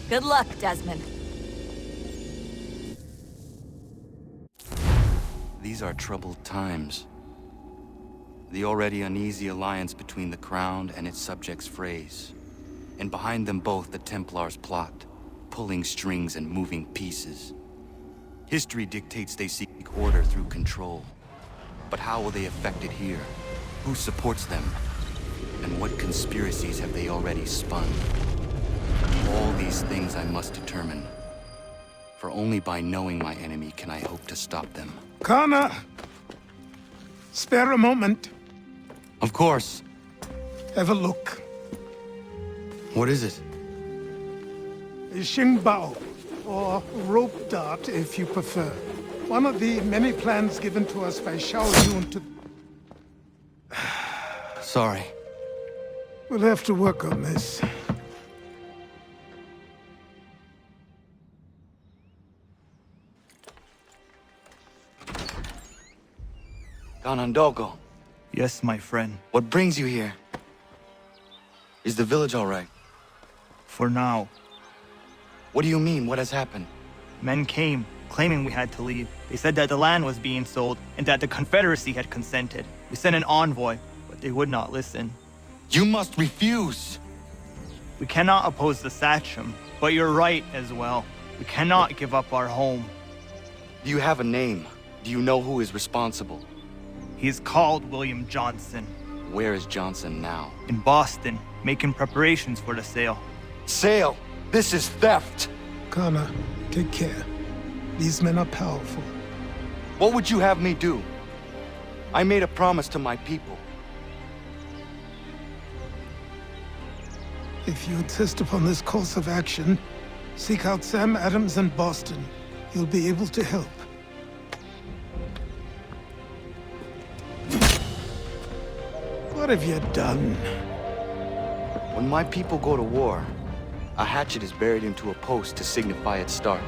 Good luck, Desmond. These are troubled times. The already uneasy alliance between the Crown and its subjects frays. And behind them both the Templars plot, pulling strings and moving pieces. History dictates they seek order through control. But how will they affect it here? Who supports them? And what conspiracies have they already spun? All these things I must determine. For only by knowing my enemy can I hope to stop them. Connor! Spare a moment. Of course. Have a look. What is it? A Xingbao, or rope dart if you prefer. One of the many plans given to us by Xiao Yun to... Sorry. We'll have to work on this. Ganondogo, Yes, my friend. what brings you here? Is the village all right? For now. What do you mean? What has happened? Men came, claiming we had to leave. They said that the land was being sold, and that the Confederacy had consented. We sent an envoy, but they would not listen. You must refuse! We cannot oppose the Sachem, but you're right as well. We cannot give up our home. Do you have a name? Do you know who is responsible? He is called William Johnson. Where is Johnson now? In Boston, making preparations for the sale. Sale! This is theft! Connor, take care. These men are powerful. What would you have me do? I made a promise to my people. If you insist upon this course of action, seek out Sam Adams in Boston. He'll be able to help. What have you done? When my people go to war, a hatchet is buried into a post to signify its start.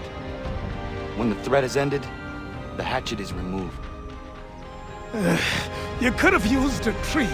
When the threat is ended, the hatchet is removed. You could have used a tree.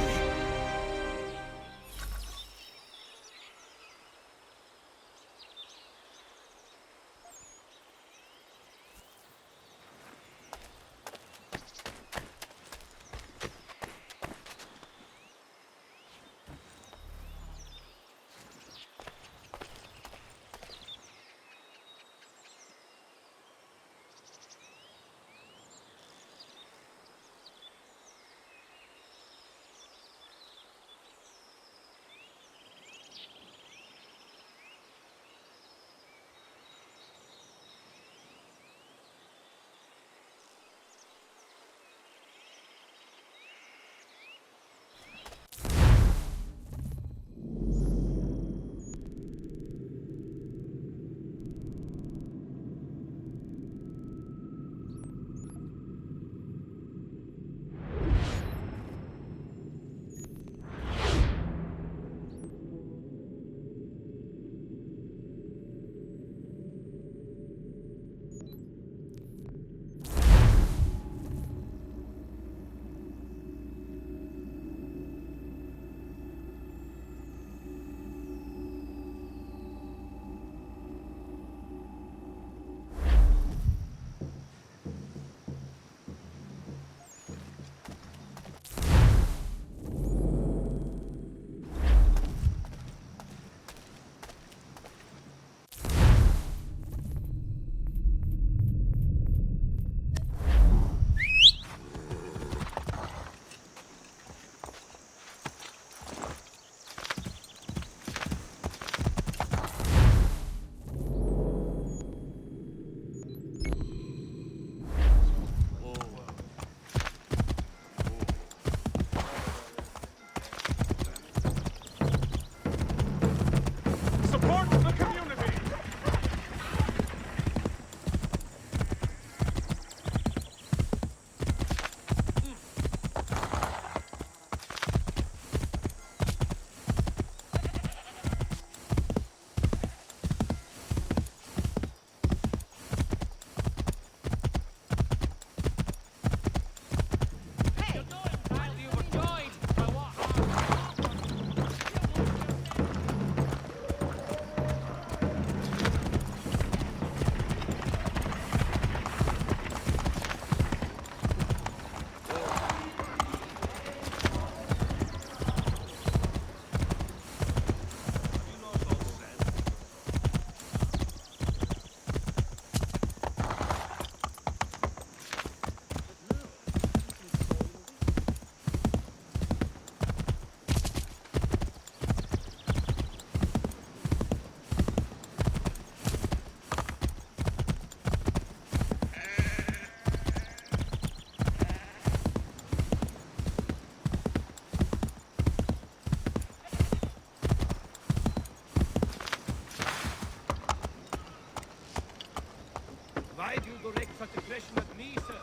direct such aggression at me, sir.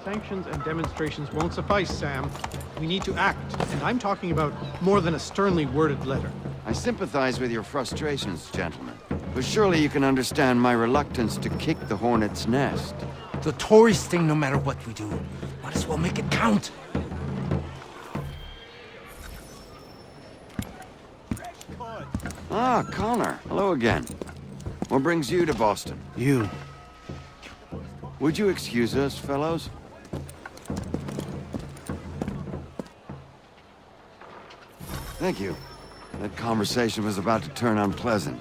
Sanctions and demonstrations won't suffice, Sam. We need to act, and I'm talking about more than a sternly worded letter. I sympathize with your frustrations, gentlemen. But surely you can understand my reluctance to kick the hornet's nest. The tourist thing, no matter what we do. Might as well make it count. Ah, Connor. Hello again. What brings you to Boston? You. Would you excuse us, fellows? Thank you. That conversation was about to turn unpleasant.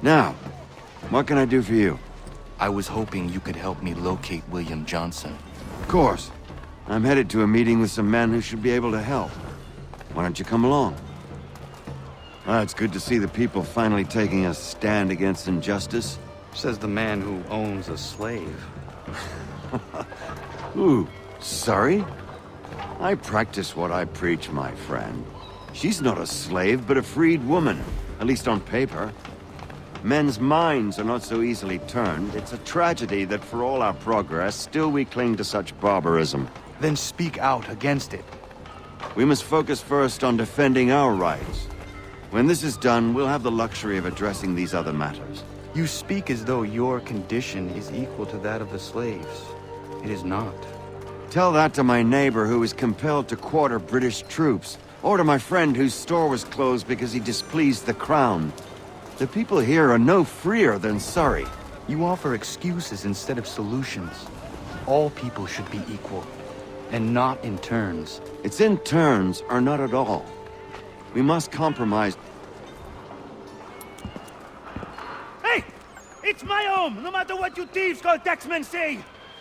Now, what can I do for you? I was hoping you could help me locate William Johnson. Of course. I'm headed to a meeting with some men who should be able to help. Why don't you come along? It's good to see the people finally taking a stand against injustice. Says the man who owns a slave. Ooh, sorry? I practice what I preach, my friend. She's not a slave, but a freed woman, at least on paper. Men's minds are not so easily turned. It's a tragedy that for all our progress, still we cling to such barbarism. Then speak out against it. We must focus first on defending our rights. When this is done, we'll have the luxury of addressing these other matters. You speak as though your condition is equal to that of the slaves. It is not. Tell that to my neighbor who was compelled to quarter British troops, or to my friend whose store was closed because he displeased the crown. The people here are no freer than Surrey. You offer excuses instead of solutions. All people should be equal, and not in turns. It's in turns, or not at all. We must compromise. Hey! It's my home, no matter what you thieves called taxmen say!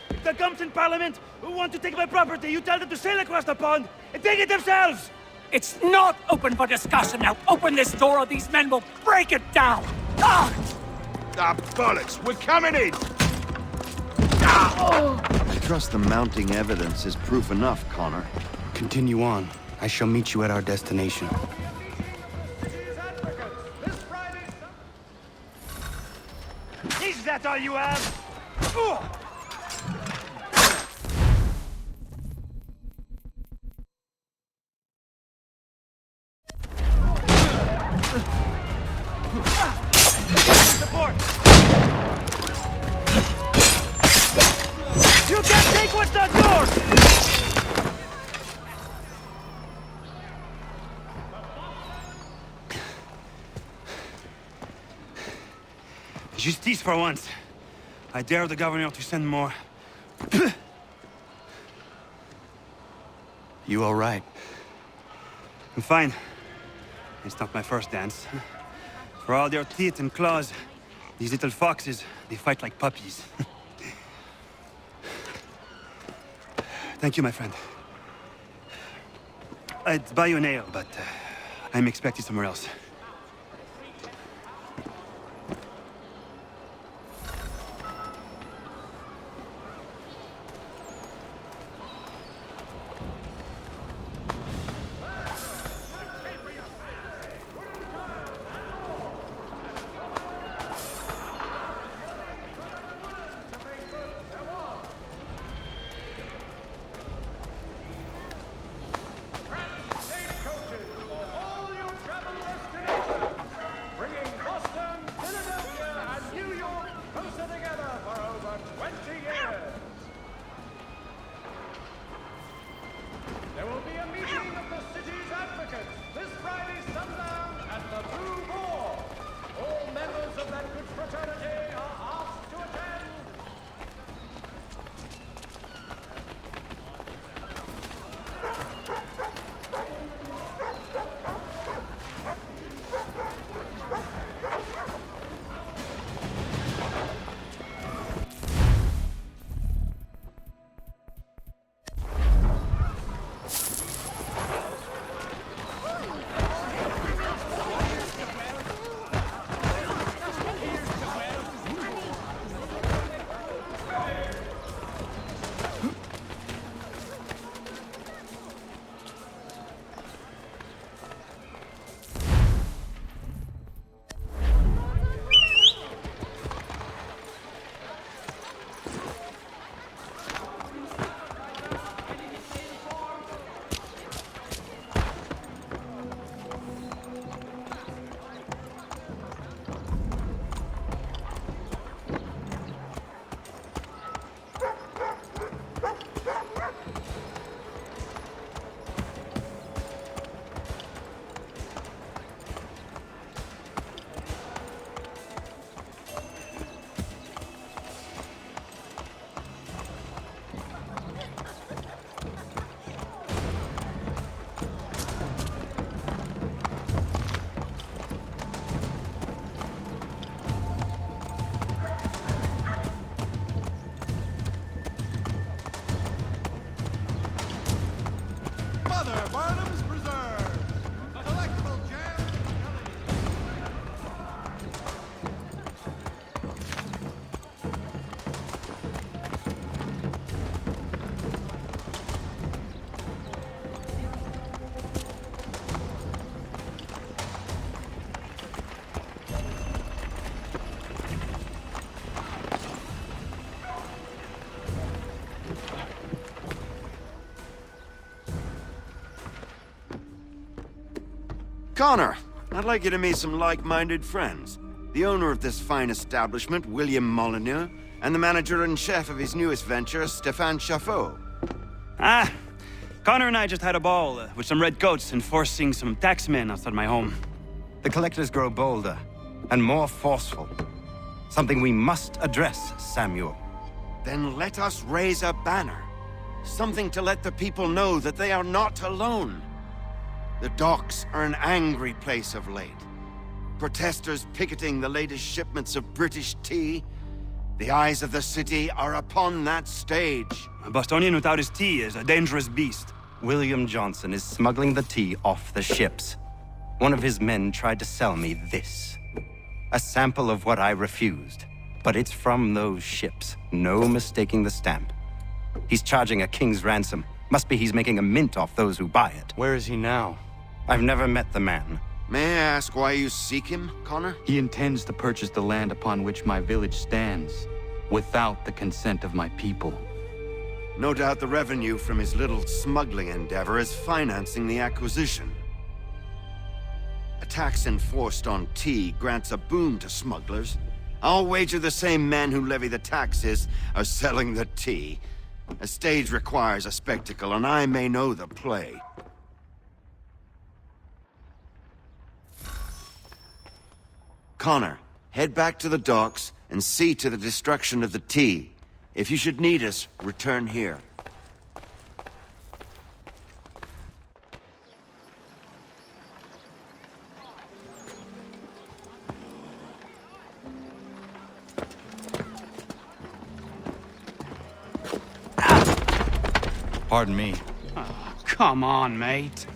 If the gums in Parliament who want to take my property, you tell them to sail across the pond and take it themselves! It's not open for discussion now. Open this door or these men will break it down. Ah! Ah, bollocks! We're coming in! I trust the mounting evidence is proof enough, Connor. Continue on. I shall meet you at our destination. Is that all you have? Ugh! Support! You can't take what's not yours! Justice for once. I dare the governor to send more. You all right? I'm fine. It's not my first dance. For all their teeth and claws, these little foxes, they fight like puppies. Thank you, my friend. I'd buy you an ale, but I'm expected somewhere else. Connor, I'd like you to meet some like-minded friends. The owner of this fine establishment, William Molyneux, and the manager and chef of his newest venture, Stéphane Chaffeau. Ah, Connor and I just had a ball with some redcoats enforcing some taxmen outside my home. The collectors grow bolder and more forceful. Something we must address, Samuel. Then let us raise a banner. Something to let the people know that they are not alone. The docks are an angry place of late. Protesters picketing the latest shipments of British tea. The eyes of the city are upon that stage. A Bostonian without his tea is a dangerous beast. William Johnson is smuggling the tea off the ships. One of his men tried to sell me this. A sample of what I refused. But it's from those ships. No mistaking the stamp. He's charging a king's ransom. Must be he's making a mint off those who buy it. Where is he now? I've never met the man. May I ask why you seek him, Connor? He intends to purchase the land upon which my village stands, without the consent of my people. No doubt the revenue from his little smuggling endeavor is financing the acquisition. A tax enforced on tea grants a boon to smugglers. I'll wager the same men who levy the taxes are selling the tea. A stage requires a spectacle, and I may know the play. Connor, head back to the docks and see to the destruction of the tea. If you should need us, return here. Pardon me. Oh, come on, mate.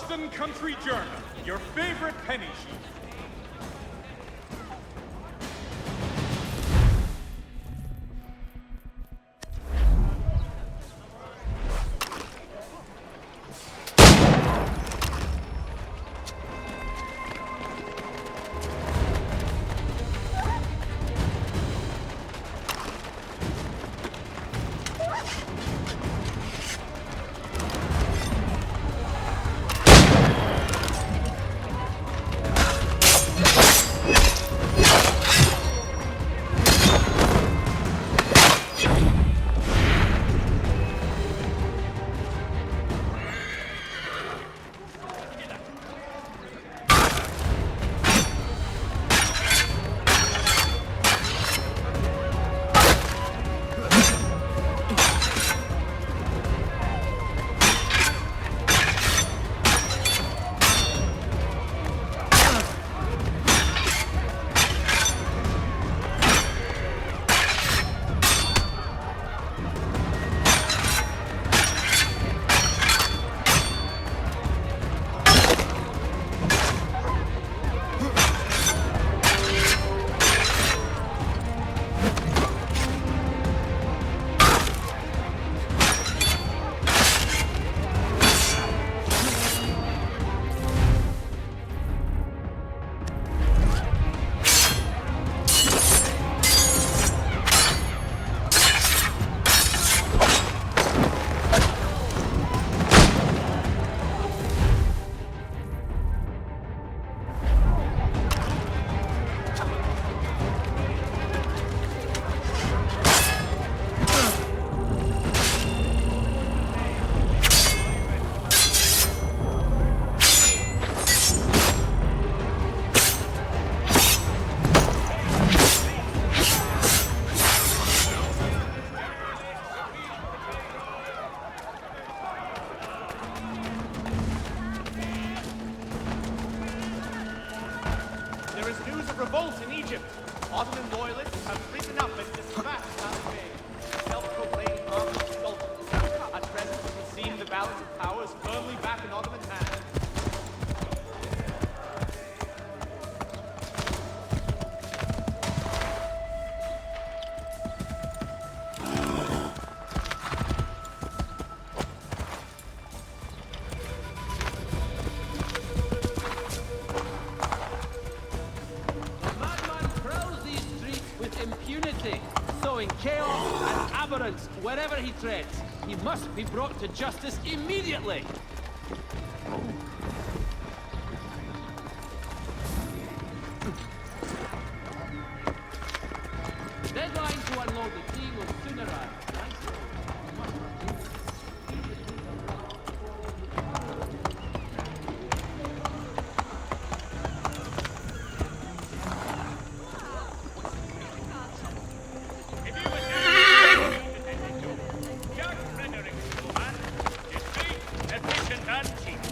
Boston Country Journal, your favorite penny sheet. revolt in Egypt. Ottoman loyalists have risen up and dispatched Al-Bey, self-proclaimed Ottoman Sultan. At present, it would seem the balance of power is firmly back in Ottoman hands. Chaos and aberrance wherever he treads. He must be brought to justice immediately. Deadline to unload the tea will soon arrive. Efficient and cheap.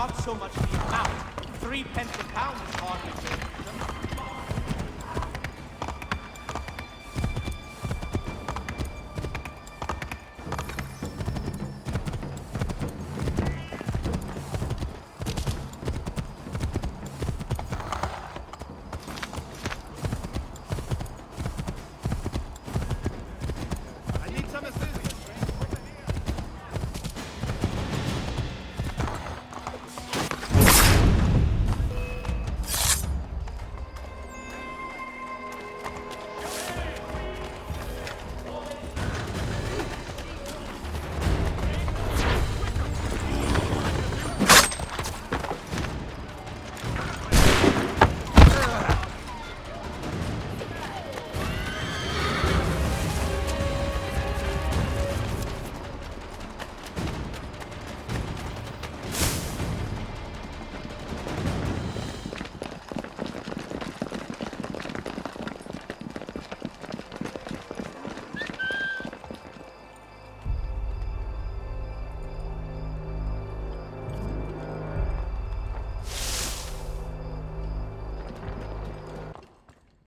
not so much the amount. 3 pence a pound is hardly fair.